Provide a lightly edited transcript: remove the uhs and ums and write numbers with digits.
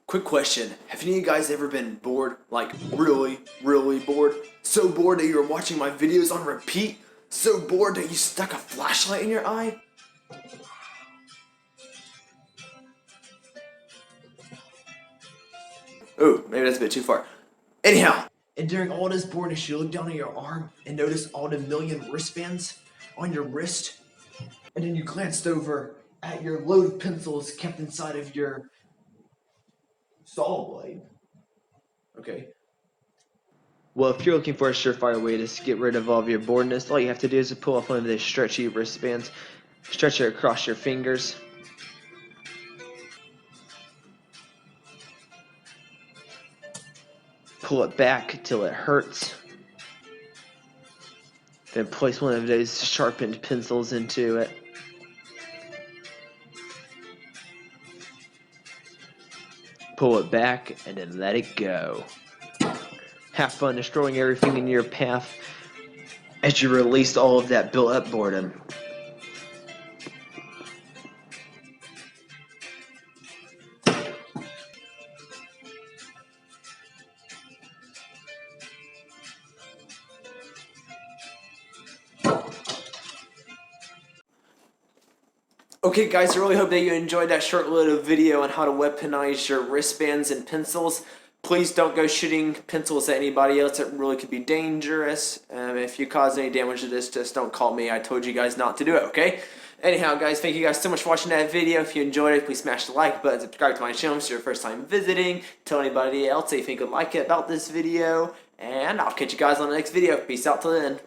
Quick question. Have any of you guys ever been bored? Like really, really bored? So bored that you were watching my videos on repeat? So bored that you stuck a flashlight in your eye? Oh, maybe that's a bit too far. Anyhow. And during all this boredness, you look down at your arm and notice all the million wristbands on your wrist. And then you glanced over at your load of pencils kept inside of your saw blade. Okay. Well, if you're looking for a surefire way to get rid of all of your boredness, all you have to do is pull off one of those stretchy wristbands, stretch it across your fingers. Pull it back till it hurts. Then place one of those sharpened pencils into it. Pull it back and then let it go. Have fun destroying everything in your path as you release all of that built up boredom. Okay guys, I really hope that you enjoyed that short little video on how to weaponize your wristbands and pencils. Please don't go shooting pencils at anybody else. It really could be dangerous. If you cause any damage to this, just don't call me. I told you guys not to do it, okay? Anyhow guys, thank you guys so much for watching that video. If you enjoyed it, please smash the like button, subscribe to my channel if it's your first time visiting. Tell anybody else that you think would like it about this video. And I'll catch you guys on the next video. Peace out till then.